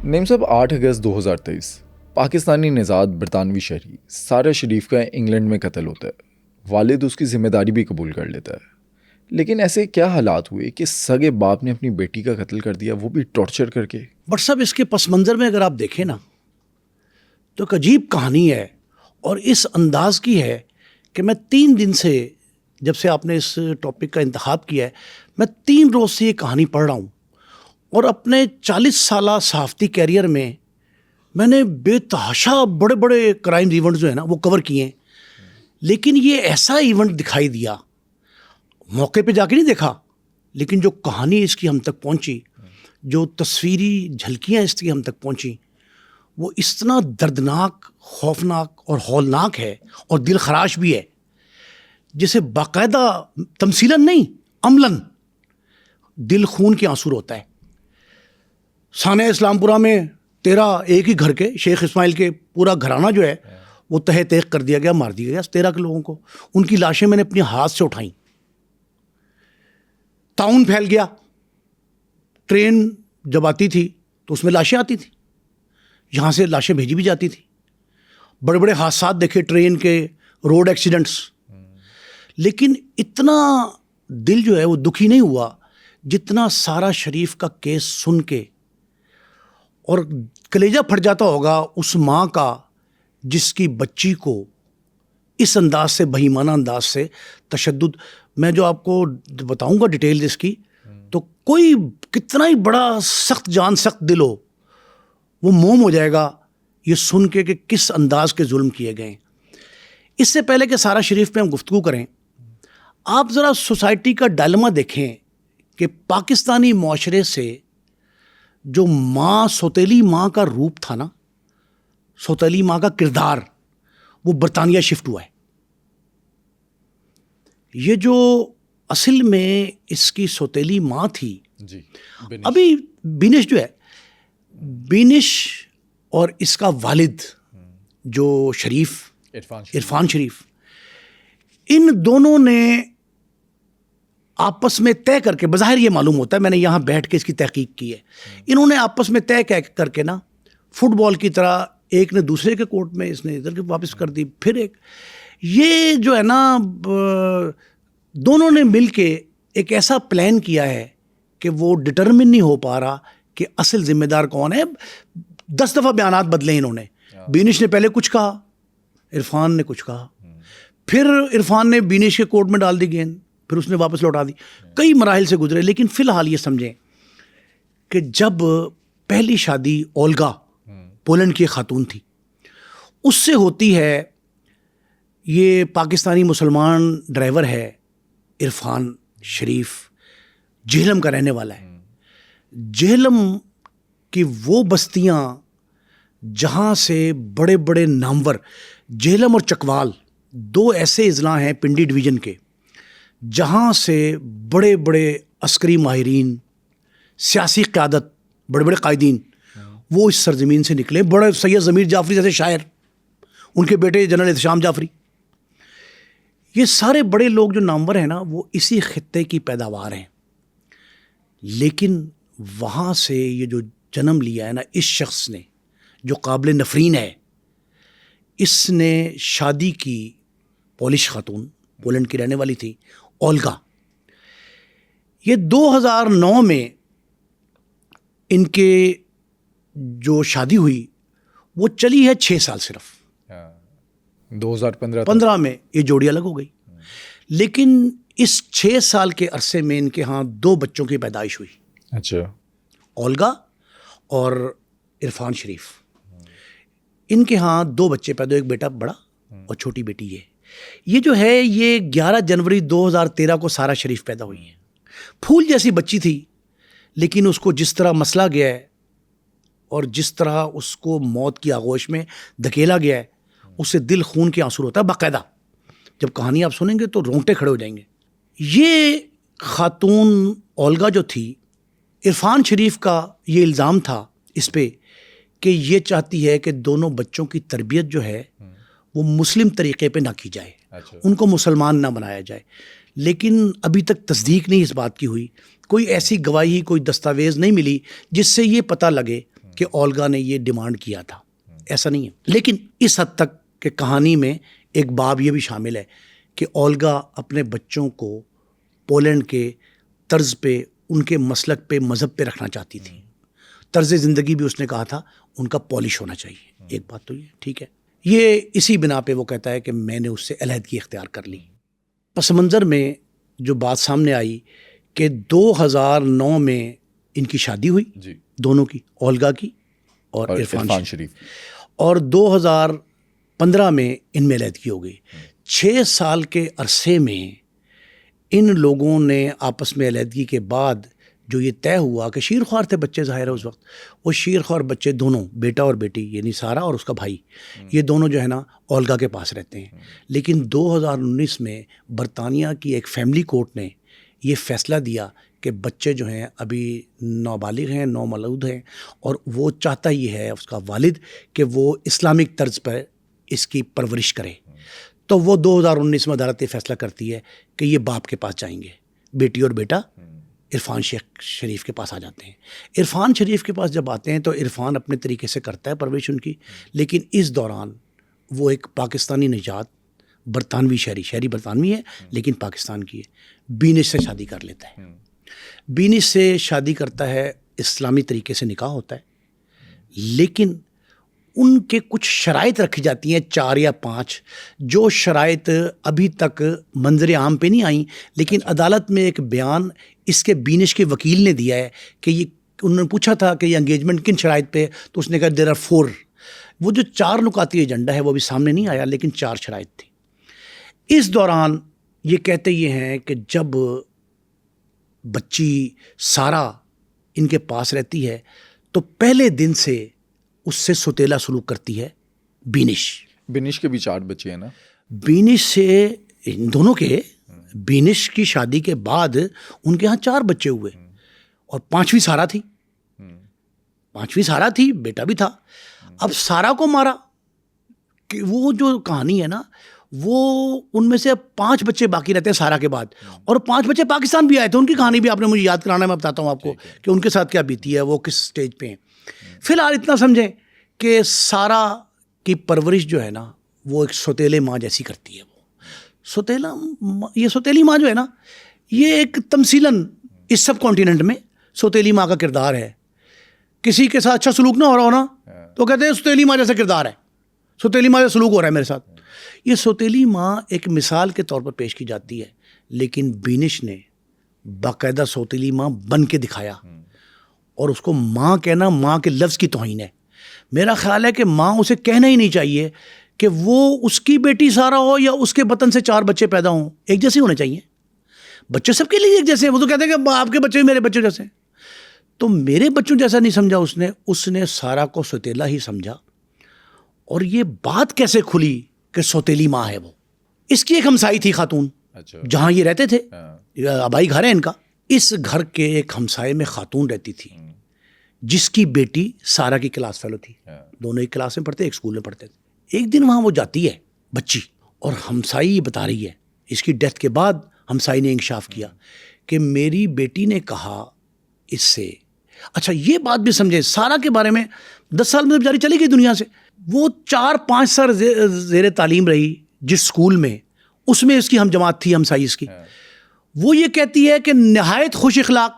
نیم صاحب 8 اگست 2023 پاکستانی نژاد برطانوی شہری سارہ شریف کا انگلینڈ میں قتل ہوتا ہے۔ والد اس کی ذمہ داری بھی قبول کر لیتا ہے، لیکن ایسے کیا حالات ہوئے کہ سگے باپ نے اپنی بیٹی کا قتل کر دیا، وہ بھی ٹارچر کر کے؟ بٹ صاحب اس کے پس منظر میں اگر آپ دیکھیں نا تو ایک عجیب کہانی ہے، اور اس انداز کی ہے کہ میں 3 دن سے، جب سے آپ نے اس ٹاپک کا انتخاب کیا ہے، میں 3 روز سے یہ کہانی پڑھ رہا ہوں، اور اپنے 40 سالہ صحافتی کیریئر میں نے بے تحاشا بڑے بڑے کرائم ایونٹ جو ہیں نا وہ کور کیے ہیں، لیکن یہ ایسا ایونٹ دکھائی دیا، موقع پہ جا کے نہیں دیکھا، لیکن جو کہانی اس کی ہم تک پہنچی، جو تصویری جھلکیاں اس کی ہم تک پہنچی، وہ اتنا دردناک، خوفناک اور ہولناک ہے اور دل خراش بھی ہے، جسے باقاعدہ تمثیلاً نہیں، عملاً دل خون کے آنسو ہوتا ہے۔ سانہ اسلام پورہ میں 13 ایک ہی گھر کے شیخ اسماعیل کے پورا گھرانہ جو ہے وہ تہہ تیغ کر دیا گیا، مار دیا گیا 13 کے لوگوں کو۔ ان کی لاشیں میں نے اپنے ہاتھ سے اٹھائیں۔ تعاون پھیل گیا، ٹرین جب آتی تھی تو اس میں لاشیں آتی تھیں، یہاں سے لاشیں بھیجی بھی جاتی تھیں۔ بڑے بڑے حادثات دیکھے، ٹرین کے، روڈ ایکسیڈنٹس، لیکن اتنا دل جو ہے وہ دکھی نہیں ہوا جتنا سارہ شریف کا کیس سن کے، اور کلیجہ پھٹ جاتا ہوگا اس ماں کا جس کی بچی کو اس انداز سے، بہیمانہ انداز سے تشدد۔ میں جو آپ کو بتاؤں گا ڈیٹیل اس کی، تو کوئی کتنا ہی بڑا سخت جان، سخت دل ہو، وہ موم ہو جائے گا یہ سن کے کہ کس انداز کے ظلم کیے گئے۔ اس سے پہلے کہ سارہ شریف پہ ہم گفتگو کریں، آپ ذرا سوسائٹی کا ڈائلما دیکھیں کہ پاکستانی معاشرے سے جو ماں، سوتیلی ماں کا روپ تھا نا، سوتیلی ماں کا کردار، وہ برطانیہ شفٹ ہوا ہے۔ یہ جو اصل میں اس کی سوتیلی ماں تھی، جی، ابھی بینش جو ہے، بینش اور اس کا والد جو شریف، عرفان شریف، ان دونوں نے آپس میں طے کر کے، بظاہر یہ معلوم ہوتا ہے، میں نے یہاں بیٹھ کے اس کی تحقیق کی ہے، انہوں نے آپس میں طے کر کے نا، فٹ بال کی طرح ایک نے دوسرے کے کورٹ میں، اس نے ادھر کے واپس کر دی، پھر ایک، یہ جو ہے نا دونوں نے مل کے ایک ایسا پلان کیا ہے کہ وہ ڈٹرمن نہیں ہو پا رہا کہ اصل ذمہ دار کون ہے۔ 10 دفعہ بیانات بدلے انہوں نے، بینش نے پہلے کچھ کہا، عرفان نے کچھ کہا، پھر عرفان نے بینش کے کورٹ میں ڈال دی گیند، پھر اس نے واپس لوٹا دی، کئی مراحل سے گزرے، لیکن فی الحال یہ سمجھیں کہ جب پہلی شادی اولگا، پولینڈ کی خاتون تھی، اس سے ہوتی ہے، یہ پاکستانی مسلمان ڈرائیور ہے عرفان شریف، جہلم کا رہنے والا ہے۔ جہلم کی وہ بستیاں جہاں سے بڑے بڑے نامور، جہلم اور چکوال 2 ایسے اضلاع ہیں پنڈی ڈویژن کے، جہاں سے بڑے بڑے عسکری ماہرین، سیاسی قیادت، بڑے بڑے قائدین وہ اس سرزمین سے نکلے۔ بڑے سید ضمیر جعفری جیسے شاعر، ان کے بیٹے جنرل احتشام جعفری، یہ سارے بڑے لوگ جو نامور ہیں نا، وہ اسی خطے کی پیداوار ہیں۔ لیکن وہاں سے یہ جو جنم لیا ہے نا اس شخص نے، جو قابل نفرین ہے، اس نے شادی کی پولش خاتون، پولینڈ کی رہنے والی تھی، اولگا۔ یہ 2009 میں ان کے جو شادی ہوئی وہ چلی ہے 6 سال صرف۔ 2015 میں یہ جوڑی الگ ہو گئی، لیکن اس 6 سال کے عرصے میں ان کے ہاں 2 بچوں کی پیدائش ہوئی۔ اچھا، اولگا اور عرفان شریف، ان کے ہاں 2 بچے پیدا، ایک بیٹا بڑا اور چھوٹی بیٹی یہ جو ہے، یہ 11 جنوری 2013 کو سارہ شریف پیدا ہوئی ہے۔ پھول جیسی بچی تھی، لیکن اس کو جس طرح مسلا گیا ہے اور جس طرح اس کو موت کی آغوش میں دھکیلا گیا ہے، اس سے دل خون کے آنسو ہوتا ہے باقاعدہ۔ جب کہانی آپ سنیں گے تو رونگٹے کھڑے ہو جائیں گے۔ یہ خاتون اولگا جو تھی، عرفان شریف کا یہ الزام تھا اس پہ کہ یہ چاہتی ہے کہ دونوں بچوں کی تربیت جو ہے وہ مسلم طریقے پہ نہ کی جائے، ان کو مسلمان نہ بنایا جائے، لیکن ابھی تک تصدیق نہیں اس بات کی ہوئی، کوئی ایسی گواہی، کوئی دستاویز نہیں ملی جس سے یہ پتہ لگے کہ اولگا نے یہ ڈیمانڈ کیا تھا، ایسا نہیں ہے. لیکن اس حد تک کہ کہانی میں ایک باب یہ بھی شامل ہے کہ اولگا اپنے بچوں کو پولینڈ کے طرز پہ، ان کے مسلک پہ، مذہب پہ رکھنا چاہتی تھی. طرز زندگی بھی اس نے کہا تھا ان کا پالش ہونا چاہیے. ایک بات تو یہ ٹھیک ہے. یہ اسی بنا پہ وہ کہتا ہے کہ میں نے اس سے علیحدگی اختیار کر لی. پس منظر میں جو بات سامنے آئی کہ 2009 میں ان کی شادی ہوئی جی، دونوں کی، اولگا کی اور عرفان شریف، اور 2015 میں ان میں علیحدگی ہو گئی. 6 سال کے عرصے میں ان لوگوں نے آپس میں علیحدگی کے بعد جو یہ طے ہوا کہ شیر خوار تھے بچے، ظاہر ہے اس وقت وہ شیر خوار بچے دونوں، بیٹا اور بیٹی، یعنی سارا اور اس کا بھائی، یہ دونوں جو ہے نا اولگا کے پاس رہتے ہیں. لیکن 2019 میں برطانیہ کی ایک فیملی کورٹ نے یہ فیصلہ دیا کہ بچے جو ہیں ابھی نابالغ ہیں، نومولود ہیں، اور وہ چاہتا یہ ہے اس کا والد کہ وہ اسلامک طرز پر اس کی پرورش کرے. تو وہ 2019 میں عدالت یہ فیصلہ کرتی ہے کہ یہ باپ کے پاس جائیں گے. بیٹی اور بیٹا عرفان شریف کے پاس آ جاتے ہیں. عرفان شریف کے پاس جب آتے ہیں تو عرفان اپنے طریقے سے کرتا ہے پرورش ان کی، لیکن اس دوران وہ ایک پاکستانی نژاد برطانوی شہری برطانوی ہے لیکن پاکستان کی ہے، بینش سے شادی کر لیتا ہے. بینش سے شادی کرتا ہے، اسلامی طریقے سے نکاح ہوتا ہے، لیکن ان کے کچھ شرائط رکھی جاتی ہیں، 4 یا 5، جو شرائط ابھی تک منظر عام پہ نہیں آئیں. لیکن عدالت میں ایک بیان اس کے بینش کے وکیل نے دیا ہے کہ یہ، انہوں نے پوچھا تھا کہ یہ انگیجمنٹ کن شرائط پہ، تو اس نے کہا دیر آر 4. وہ جو 4 نکاتی ایجنڈا ہے وہ بھی سامنے نہیں آیا، لیکن 4 شرائط تھی. اس دوران یہ کہتے یہ ہیں کہ جب بچی سارا ان کے پاس رہتی ہے تو پہلے دن سے اس سے سوتیلا سلوک کرتی ہے بینش کے بھی 4 بچے ہیں نا. بینش سے ان دونوں کے، بینش کی شادی کے بعد ان کے ہاں 4 بچے ہوئے اور 5ویں سارا تھی، بیٹا بھی تھا. اب سارا کو مارا کہ وہ جو کہانی ہے نا، وہ ان میں سے 5 بچے باقی رہتے ہیں سارا کے بعد، اور 5 بچے پاکستان بھی آئے تھے. ان کی کہانی بھی آپ نے مجھے یاد کرانا ہے، میں بتاتا ہوں آپ کو کہ ان کے ساتھ کیا بیتی ہے، وہ کس سٹیج پہ ہیں. فی الحال اتنا سمجھیں کہ سارا کی پرورش جو ہے نا وہ ایک سوتیلے ماں جیسی کرتی ہے. وہ یہ سوتیلی ماں جو ہے نا، یہ ایک تمثیلاً اس سب کانٹیننٹ میں سوتیلی ماں کا کردار ہے. کسی کے ساتھ اچھا سلوک نہ ہو رہا ہو نا تو کہتے ہیں سوتیلی ماں جیسا کردار ہے، سوتیلی ماں جیسا سلوک ہو رہا ہے میرے ساتھ. یہ سوتیلی ماں ایک مثال کے طور پر پیش کی جاتی ہے، لیکن بینش نے باقاعدہ سوتیلی ماں بن کے دکھایا، اور اس کو ماں کہنا ماں کے لفظ کی توہین ہے. میرا خیال ہے کہ ماں اسے کہنا ہی نہیں چاہیے کہ وہ اس کی بیٹی سارا ہو یا اس کے بطن سے 4 بچے پیدا ہوں، ایک جیسے ہونے چاہیے. بچے سب کے لیے ایک جیسے ہیں. وہ تو کہتے ہیں کہ آپ کے بچے میرے بچے جیسے ہیں. تو میرے بچوں جیسا نہیں سمجھا اس نے سارا کو سوتیلا ہی سمجھا. اور یہ بات کیسے کھلی کہ سوتیلی ماں ہے وہ؟ اس کی ایک ہمسائی تھی خاتون، جہاں یہ رہتے تھے، آبائی گھر ہے ان کا. اس گھر کے ایک ہمسائے میں خاتون رہتی تھی جس کی بیٹی سارا کی کلاس فیلو تھی. دونوں ایک کلاس میں پڑھتے، ایک اسکول میں پڑھتے تھے. ایک دن وہاں وہ جاتی ہے بچی، اور ہمسائی بتا رہی ہے، اس کی ڈیتھ کے بعد ہمسائی نے انکشاف کیا کہ میری بیٹی نے کہا اس سے. اچھا یہ بات بھی سمجھے، سارا کے بارے میں 10 سال میں بیچاری چلی گئی دنیا سے. وہ 4-5 سال زیر تعلیم رہی جس اسکول میں، اس میں اس کی ہم جماعت تھی، ہمسائی اس کی. وہ یہ کہتی ہے کہ نہایت خوش اخلاق،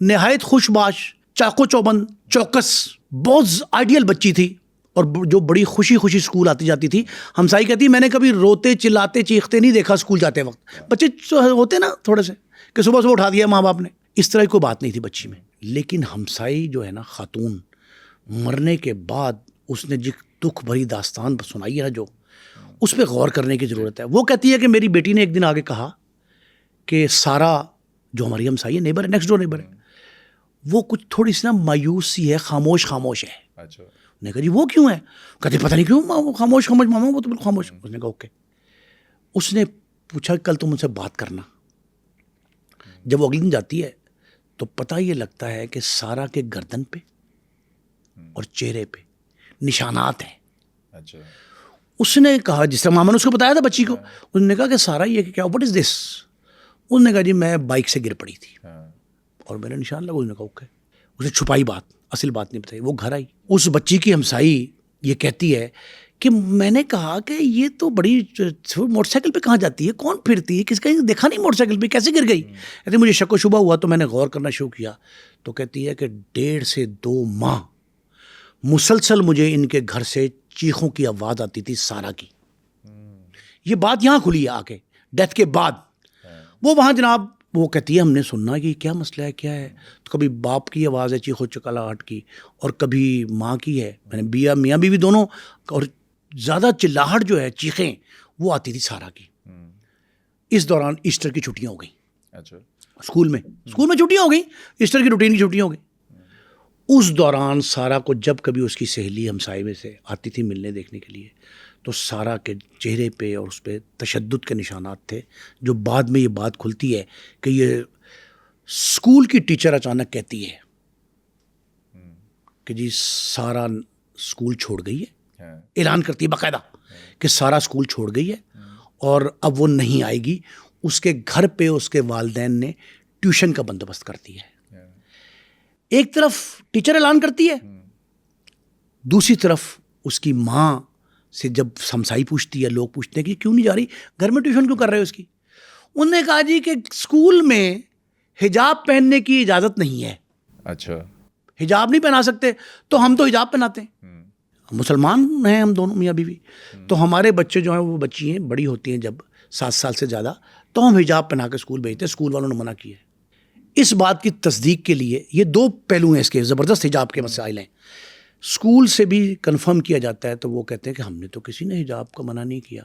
نہایت خوش باش، چاقو چوبند، چوکس، بہت آئیڈیل بچی تھی، اور جو بڑی خوشی اسکول آتی جاتی تھی. ہمسائی کہتی ہے میں نے کبھی روتے چلاتے چیختے نہیں دیکھا اسکول جاتے وقت. بچے ہوتے نا تھوڑے سے کہ صبح اٹھا دیا ماں باپ نے، اس طرح کی کوئی بات نہیں تھی بچی میں. لیکن ہمسائی جو ہے نا خاتون، مرنے کے بعد اس نے جس دکھ بھری داستان سنائی ہے نا، جو اس پہ غور کرنے کی ضرورت ہے. وہ کہتی ہے کہ میری بیٹی نے ایک دن آگے کہا کہ سارا جو ہماری ہمسائی ہے، نیبر ہے، نیکسٹ ڈور نیبر ہے، وہ کچھ تھوڑی سی نا مایوس سی ہے، خاموش ہے. اچھا. نے کہا جی وہ کیوں ہے؟ کہتے پتہ نہیں کیوں، وہ خاموش ماما، وہ تو بالکل خاموش. اس نے کہا اوکے. اس نے پوچھا کل تم ان سے بات کرنا. جب وہ اگلے دن جاتی ہے تو پتہ یہ لگتا ہے کہ سارا کے گردن پہ اور چہرے پہ نشانات ہیں. اچھا. اس نے کہا، جس طرح ماما نے اس کو بتایا تھا بچی کو، اس نے کہا کہ سارا یہ کہ کیا واٹ از دس؟ اس نے کہا جی میں بائک سے گر پڑی تھی اور میرا نشان لگا. اس نے کہا اوکے. اس نے چھپائی بات. اصل بات نہیں بتائی. وہ گھر آئی, اس بچی کی ہمسائی یہ کہتی ہے کہ میں نے کہا کہ یہ تو بڑی موٹر سائیکل پہ کہاں جاتی ہے, کون پھرتی ہے, کس کا دیکھا نہیں موٹر سائیکل پہ, کیسے گر گئی. کہتی مجھے شک و شبہ ہوا تو میں نے غور کرنا شروع کیا. تو کہتی ہے کہ 1.5 سے 2 ماہ مسلسل مجھے ان کے گھر سے چیخوں کی آواز آتی تھی سارا کی. یہ بات یہاں کھلی ہے آ کے ڈیتھ کے بعد. وہ وہاں جناب وہ کہتی ہے ہم نے سننا کہ کیا مسئلہ ہے, کیا ہے. تو کبھی باپ کی آواز ہے چیخو چکلاہٹ کی, اور کبھی ماں کی ہے, میں نے میاں بیوی دونوں, اور زیادہ چلاہٹ جو ہے چیخیں وہ آتی تھی سارا کی. اس دوران ایسٹر کی چھٹیاں ہو گئیں. اچھا. اسکول میں چھٹیاں ہو گئیں, ایسٹر کی روٹین کی چھٹیاں ہو گئیں. اس دوران سارا کو جب کبھی اس کی سہیلی ہمسائے میں سے آتی تھی ملنے دیکھنے کے لیے, تو سارا کے چہرے پہ اور اس پہ تشدد کے نشانات تھے, جو بعد میں یہ بات کھلتی ہے کہ یہ اسکول کی ٹیچر اچانک کہتی ہے کہ جی سارا اسکول چھوڑ گئی ہے, اعلان کرتی ہے باقاعدہ کہ سارا اسکول چھوڑ گئی ہے اور اب وہ نہیں آئے گی. اس کے گھر پہ اس کے والدین نے ٹیوشن کا بندوبست کر دیا ہے. ایک طرف ٹیچر اعلان کرتی ہے, دوسری طرف اس کی ماں سے جب ہمسائی پوچھتی ہے, لوگ پوچھتے ہیں کہ کیوں نہیں جا رہی, گھر میں ٹیوشن کیوں کر رہے ہو اس کی. انہوں نے کہا جی کہ اسکول میں حجاب پہننے کی اجازت نہیں ہے. اچھا. حجاب نہیں پہنا سکتے, تو ہم تو حجاب پہناتے ہیں, مسلمان ہیں ہم دونوں میاں بیوی, تو ہمارے بچے جو ہیں وہ بچی ہیں بڑی ہوتی ہیں جب 7 سال سے زیادہ, تو ہم حجاب پہنا کے اسکول بھیجتے ہیں, اسکول والوں نے منع کیا ہے. اس بات کی تصدیق کے لیے یہ 2 پہلو ہیں اس کے, زبردست حجاب کے مسائل ہیں. اسکول سے بھی کنفرم کیا جاتا ہے تو وہ کہتے ہیں کہ ہم نے تو کسی نے حجاب کا منع نہیں کیا,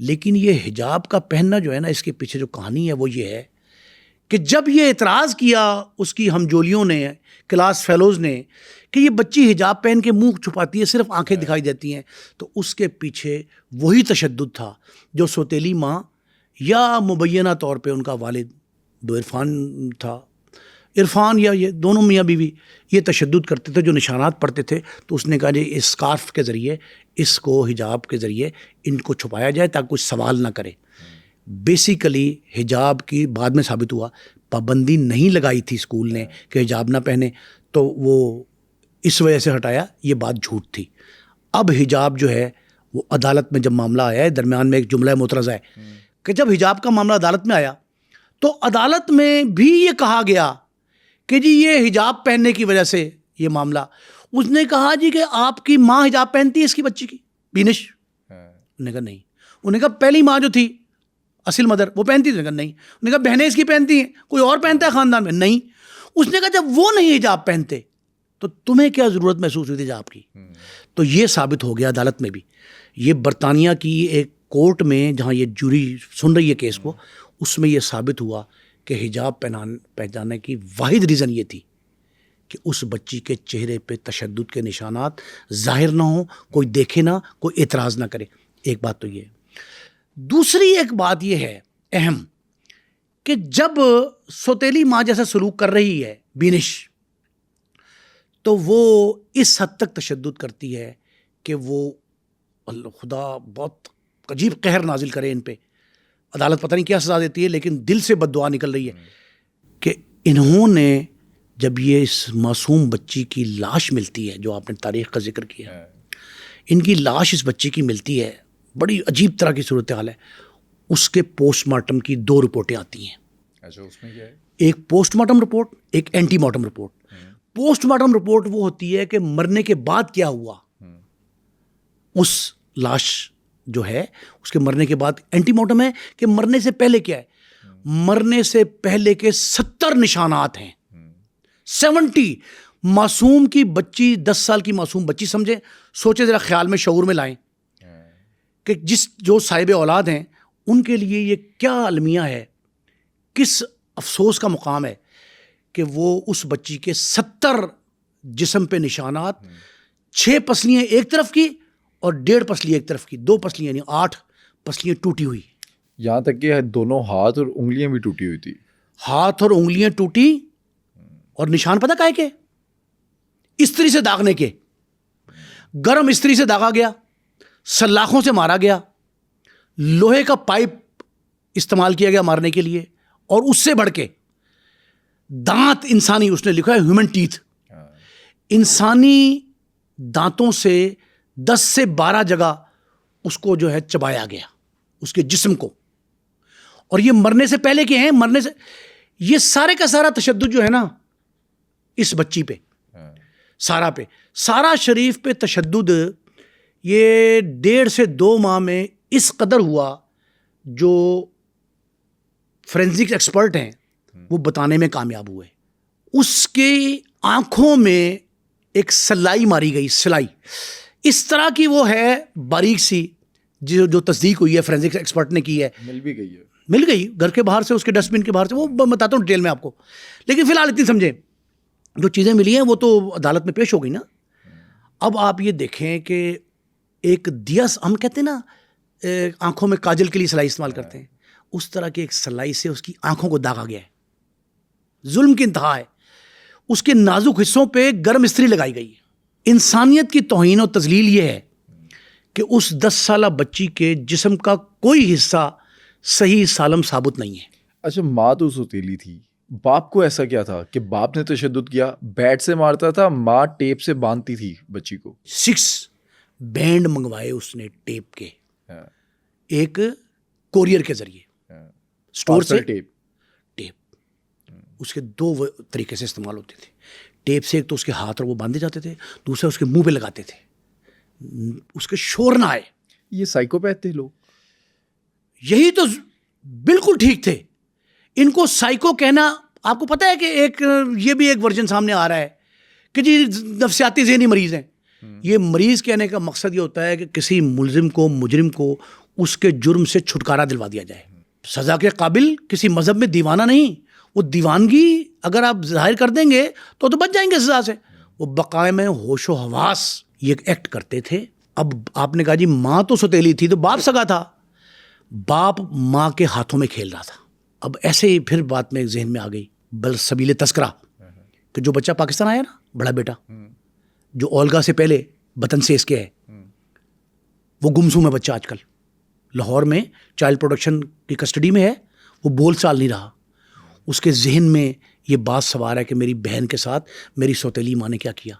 لیکن یہ حجاب کا پہننا جو ہے نا, اس کے پیچھے جو کہانی ہے وہ یہ ہے کہ جب یہ اعتراض کیا اس کی ہمجولیوں نے, کلاس فیلوز نے, کہ یہ بچی حجاب پہن کے منہ چھپاتی ہے, صرف آنکھیں دکھائی دیتی ہیں, تو اس کے پیچھے وہی تشدد تھا جو سوتیلی ماں یا مبینہ طور پہ ان کا والد دو عرفان تھا, عرفان یا یہ دونوں میاں بیوی یہ تشدد کرتے تھے, جو نشانات پڑتے تھے. تو اس نے کہا جی اس اسکارف کے ذریعے, اس کو حجاب کے ذریعے ان کو چھپایا جائے تاکہ کوئی سوال نہ کرے. بیسیکلی حجاب کی بعد میں ثابت ہوا پابندی نہیں لگائی تھی اسکول نے کہ حجاب نہ پہنے, تو وہ اس وجہ سے ہٹایا, یہ بات جھوٹ تھی. اب حجاب جو ہے وہ عدالت میں جب معاملہ آیا ہے, درمیان میں ایک جملہ مترجہ ہے کہ جب حجاب کا معاملہ عدالت میں آیا تو عدالت میں بھی یہ کہا گیا کہ جی یہ حجاب پہننے کی وجہ سے یہ معاملہ. اس نے کہا جی کہ آپ کی ماں حجاب پہنتی ہے اس کی بچی کی, بینش. انہوں نے کہا نہیں. انہوں نے کہا پہلی ماں جو تھی اصل مدر وہ پہنتی تھی, نہیں. انہوں نے کہا بہنیں اس کی پہنتی ہیں, کوئی اور پہنتا ہے خاندان میں, نہیں. اس نے کہا جب وہ نہیں حجاب پہنتے تو تمہیں کیا ضرورت محسوس ہوئی تھی حجاب کی. تو یہ ثابت ہو گیا عدالت میں بھی. یہ برطانیہ کی ایک کورٹ میں جہاں یہ جوری سن رہی ہے کیس کو, اس میں یہ ثابت ہوا کہ حجاب پہنانے کی واحد ریزن یہ تھی کہ اس بچی کے چہرے پہ تشدد کے نشانات ظاہر نہ ہوں, کوئی دیکھے نہ, کوئی اعتراض نہ کرے. ایک بات تو یہ. دوسری ایک بات یہ ہے اہم کہ جب سوتیلی ماں جیسا سلوک کر رہی ہے بینش, تو وہ اس حد تک تشدد کرتی ہے کہ وہ اللہ خدا بہت عجیب قہر نازل کرے ان پہ. عدالت پتہ نہیں کیا سزا دیتی ہے, لیکن دل سے بد دعا نکل رہی ہے کہ انہوں نے جب یہ اس معصوم بچی کی لاش ملتی ہے, جو آپ نے تاریخ کا ذکر کیا, ان کی لاش اس بچی کی ملتی ہے, بڑی عجیب طرح کی صورتحال ہے. اس کے پوسٹ مارٹم کی 2 رپورٹیں آتی ہیں. اچھا, اس میں کیا ہے؟ ایک پوسٹ مارٹم رپورٹ, ایک ante mortem report. Post mortem report وہ ہوتی ہے کہ مرنے کے بعد کیا ہوا اس لاش جو ہے, اس کے مرنے کے بعد. اینٹی مارٹم ہے کہ مرنے سے پہلے کیا ہے. مرنے سے پہلے کے 70 نشانات ہیں, 70. معصوم کی بچی, 10 سال کی معصوم بچی سمجھیں, سوچے ذرا خیال میں شعور میں لائیں کہ جو صاحب اولاد ہیں ان کے لیے یہ کیا المیہ ہے, کس افسوس کا مقام ہے کہ وہ اس بچی کے 70 جسم پہ نشانات, 6 پسلیاں ایک طرف کی اور 1.5 پسلی ایک طرف کی, 2 پسلیاں یعنی 8 پسلیاں ٹوٹی ہوئی. یہاں تک کہ دونوں ہاتھ اور انگلیاں بھی ٹوٹی ہوئی تھی. ہاتھ اور انگلیاں ٹوٹی, اور نشان پتہ کائے کے, استری سے داغنے کے. گرم استری سے داغا گیا, سلاخوں سے مارا گیا, لوہے کا پائپ استعمال کیا گیا مارنے کے لیے, اور اس سے بڑھ کے دانت انسانی, اس نے لکھا ہے ہیومن ٹیتھ, انسانی دانتوں سے 10 سے 12 جگہ اس کو جو ہے چبایا گیا, اس کے جسم کو. اور یہ مرنے سے پہلے کے ہیں, مرنے سے یہ سارے کا سارا تشدد جو ہے نا اس بچی پہ, سارا شریف پہ تشدد یہ 1.5 سے 2 ماہ میں اس قدر ہوا جو فورینزک ایکسپرٹ ہیں وہ بتانے میں کامیاب ہوئے. اس کی آنکھوں میں ایک سلائی ماری گئی, سلائی اس طرح کی وہ ہے باریک سی, جو تصدیق ہوئی ہے فورینزک ایکسپرٹ نے کی ہے. مل گئی گھر کے باہر سے, اس کے ڈسٹ بن کے باہر سے, وہ بتاتا ہوں ڈیٹیل میں آپ کو. لیکن فی الحال اتنی سمجھیں, جو چیزیں ملی ہیں وہ تو عدالت میں پیش ہو گئی نا. اب آپ یہ دیکھیں کہ ایک دیا, ہم کہتے ہیں نا آنکھوں میں کاجل کے لیے سلائی استعمال کرتے ہیں, اس طرح کی ایک سلائی سے اس کی آنکھوں کو داغا گیا ہے. ظلم کی انتہا ہے. اس کے نازک حصوں پہ گرم استری لگائی گئی ہے. انسانیت کی توہین و تذلیل یہ ہے کہ اس 10 سالہ بچی کے جسم کا کوئی حصہ صحیح سالم ثابت نہیں ہے. اچھا, ماں تو سوتیلی تھی, باپ کو ایسا کیا تھا کہ باپ نے تشدد کیا, بیٹ سے مارتا تھا, ماں ٹیپ سے باندھتی تھی بچی کو. 6 بینڈ منگوائے اس نے ٹیپ کے, ایک کوریئر کے ذریعے اسٹور سے. ٹیپ اس کے 2 طریقے سے استعمال ہوتے تھے. ٹیپ سے ایک تو اس کے ہاتھ اور وہ باندھے جاتے تھے, دوسرا اس کے منہ پہ لگاتے تھے, اس کے شور نہ آئے. یہ سائیکوپیتھ تھے لوگ. یہی تو بالکل ٹھیک تھے. ان کو سائیکو کہنا, آپ کو پتہ ہے کہ ایک یہ بھی ایک ورژن سامنے آ رہا ہے کہ جی نفسیاتی ذہنی مریض ہیں. یہ مریض کہنے کا مقصد یہ ہوتا ہے کہ کسی ملزم کو, مجرم کو اس کے جرم سے چھٹکارا دلوا دیا جائے. سزا کے قابل کسی مذہب میں دیوانہ نہیں, وہ دیوانگی اگر آپ ظاہر کر دیں گے تو بچ جائیں گے سزا سے. وہ بقائے میں ہوش و حواس یہ ایکٹ کرتے تھے. اب آپ نے کہا جی ماں تو سوتیلی تھی, تو باپ سگا تھا. باپ ماں کے ہاتھوں میں کھیل رہا تھا. اب ایسے ہی پھر بات میں ذہن میں آ گئی سبیل تذکرہ کہ جو بچہ پاکستان آیا نا, بڑا بیٹا جو اولگا سے پہلے وطن سے اس کے ہے, وہ گمسم ہے بچہ آج کل لاہور میں چائلڈ پروٹیکشن کی کسٹڈی میں ہے. وہ بول چال نہیں رہا. اس کے ذہن میں یہ بات سوار ہے کہ میری بہن کے ساتھ میری سوتیلی ماں نے کیا کیا.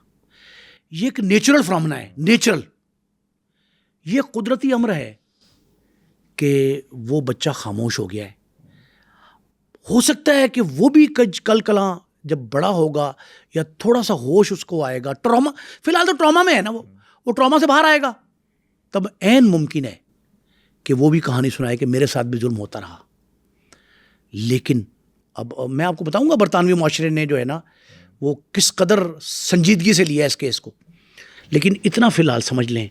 یہ ایک نیچرل فرامنا ہے, نیچرل, یہ قدرتی امر ہے کہ وہ بچہ خاموش ہو گیا ہے. ہو سکتا ہے کہ وہ بھی کل کلاں جب بڑا ہوگا یا تھوڑا سا ہوش اس کو آئے گا, ٹراما, فی الحال تو ٹراما میں ہے نا, وہ ٹراما سے باہر آئے گا, تب عین ممکن ہے کہ وہ بھی کہانی سنائے کہ میرے ساتھ بھی ظلم ہوتا رہا. لیکن اب میں آپ کو بتاؤں گا برطانوی معاشرے نے جو ہے نا وہ کس قدر سنجیدگی سے لیا اس کیس کو. لیکن اتنا فی الحال سمجھ لیں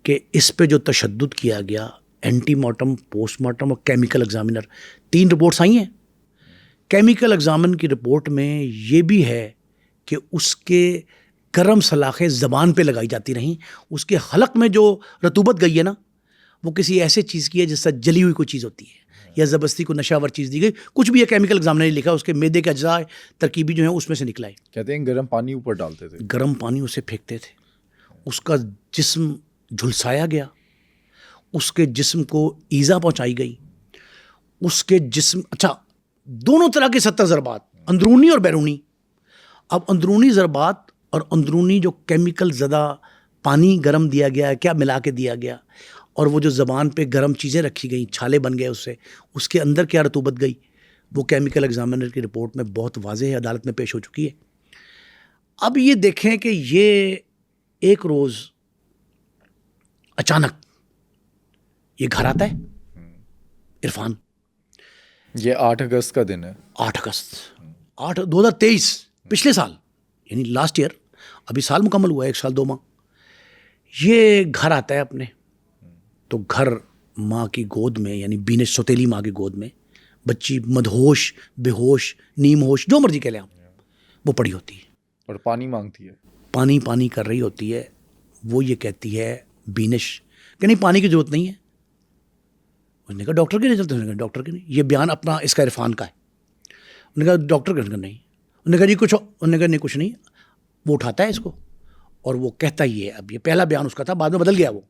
کہ اس پہ جو تشدد کیا گیا, اینٹی مارٹم, پوسٹ مارٹم اور کیمیکل ایگزامینر, 3 رپورٹس آئی ہیں. کیمیکل ایگزامن کی رپورٹ میں یہ بھی ہے کہ اس کے گرم سلاخیں زبان پہ لگائی جاتی رہیں. اس کے حلق میں جو رطوبت گئی ہے نا وہ کسی ایسے چیز کی ہے جس سے جلی ہوئی کوئی چیز ہوتی ہے, یا زبردستی کو نشہ ور چیز دی گئی, کچھ بھی یہ کیمیکل ایگزامنر نے لکھا. اس کے میدے کے اجزاء ترکیبی جو ہیں اس میں سے نکلا ہے. کہتے ہیں گرم پانی اوپر ڈالتے تھے, گرم پانی اسے پھینکتے تھے, اس کا جسم جھلسایا گیا, اس کے جسم کو ایزا پہنچائی گئی, اس کے جسم, اچھا دونوں طرح کے 70 ضربات, اندرونی اور بیرونی. اب اندرونی ضربات اور اندرونی جو کیمیکل زدہ پانی گرم دیا گیا ہے, کیا ملا کے دیا گیا, اور وہ جو زبان پہ گرم چیزیں رکھی گئیں, چھالے بن گئے اس سے, اس کے اندر کیا رطوبت گئی, وہ کیمیکل ایگزامنر کی رپورٹ میں بہت واضح ہے, عدالت میں پیش ہو چکی ہے. اب یہ دیکھیں کہ یہ ایک روز اچانک یہ گھر آتا ہے عرفان. یہ 8 اگست کا دن ہے, 8 اگست 2023, پچھلے سال, یعنی لاسٹ ایئر. ابھی سال مکمل ہوا ہے, 1 سال 2 ماہ. یہ گھر آتا ہے اپنے, تو گھر ماں کی گود میں, یعنی بینش سوتیلی ماں کی گود میں بچی مدہوش, بے ہوش, نیم ہوش, جو مرضی کہہ لیں آپ, وہ پڑی ہوتی ہے اور پانی مانگتی ہے, پانی کر رہی ہوتی ہے. وہ یہ کہتی ہے بینش کہ نہیں پانی کی ضرورت نہیں ہے. انہوں نے کہا ڈاکٹر کے نہیں چلتے, انہوں نے کہا ڈاکٹر کے نہیں, یہ بیان اپنا اس کا عرفان کا ہے. انہوں نے کہا ڈاکٹر کے نہیں, انہوں نے کہا جی کچھ, انہوں نے کہا نہیں کچھ نہیں. وہ اٹھاتا ہے اس کو اور وہ کہتا ہی ہے, اب یہ پہلا بیان اس کا تھا, بعد میں بدل گیا. وہ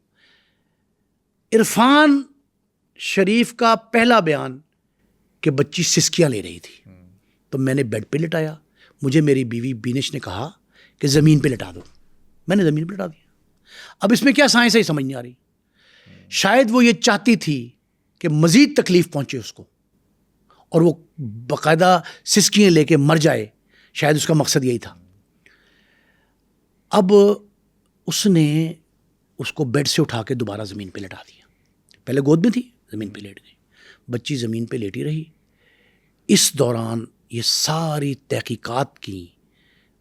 عرفان شریف کا پہلا بیان کہ بچی سسکیاں لے رہی تھی, تو میں نے بیڈ پہ لٹایا. مجھے میری بیوی بینش نے کہا کہ زمین پہ لٹا دو. میں نے زمین پہ لٹا دیا. اب اس میں کیا سائنس ہے یہ سمجھ نہیں آ رہی. شاید وہ یہ چاہتی تھی کہ مزید تکلیف پہنچے اس کو اور وہ باقاعدہ سسکیاں لے کے مر جائے. شاید اس کا مقصد یہی تھا. اب اس نے اس کو بیڈ سے اٹھا کے دوبارہ زمین پہ لٹا دیا. پہلے گود میں تھی, زمین پہ لیٹ گئی. بچی زمین پہ لیٹی رہی. اس دوران یہ ساری تحقیقات کی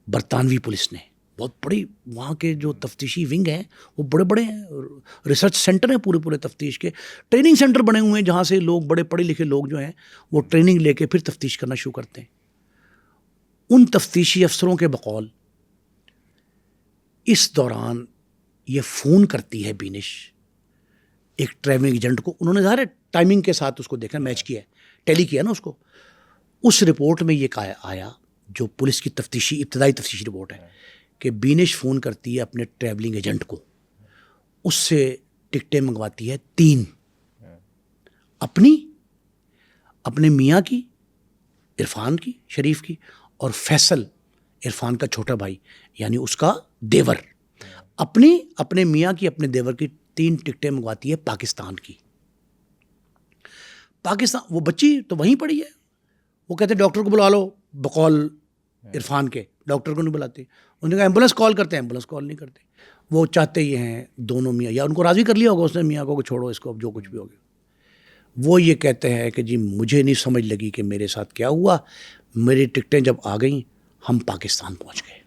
برطانوی پولیس نے. بہت بڑی وہاں کے جو تفتیشی ونگ ہیں وہ بڑے بڑے ہیں, ریسرچ سینٹر ہیں پورے تفتیش کے, ٹریننگ سینٹر بنے ہوئے ہیں جہاں سے لوگ, بڑے پڑھے لکھے لوگ جو ہیں وہ ٹریننگ لے کے پھر تفتیش کرنا شروع کرتے ہیں. ان تفتیشی افسروں کے بقول اس دوران یہ فون کرتی ہے بینش ایک ٹریولنگ ایجنٹ کو. انہوں نے ظاہر ہے ٹائمنگ کے ساتھ اس کو دیکھا, میچ کیا ہے, ٹیلی کیا نا اس کو. اس رپورٹ میں یہ آیا جو پولیس کی ابتدائی تفتیشی رپورٹ ہے کہ بینش فون کرتی ہے اپنے ٹریولنگ ایجنٹ کو, اس سے ٹکٹیں منگواتی ہے 3, اپنی, اپنے میاں کی عرفان کی, شریف کی, اور فیصل عرفان کا چھوٹا بھائی یعنی اس کا دیور. اپنے میاں کی, اپنے دیور کی 3 ٹکٹیں منگواتی ہے پاکستان کی. پاکستان, وہ بچی تو وہیں پڑی ہے. وہ کہتے ڈاکٹر کو بلا لو, بقول عرفان کے ڈاکٹر کو نہیں بلاتے. انہوں نے کہا ایمبولینس کال کرتے ہیں, ایمبولینس کال نہیں کرتے. وہ چاہتے یہ ہیں دونوں میاں, یا ان کو راضی کر لیا ہوگا اس نے میاں کو کہ چھوڑو اس کو, اب جو کچھ بھی ہوگا. وہ یہ کہتے ہیں کہ جی مجھے نہیں سمجھ لگی کہ میرے ساتھ کیا ہوا, میری ٹکٹیں جب آ گئیں ہم پاکستان پہنچ گئے.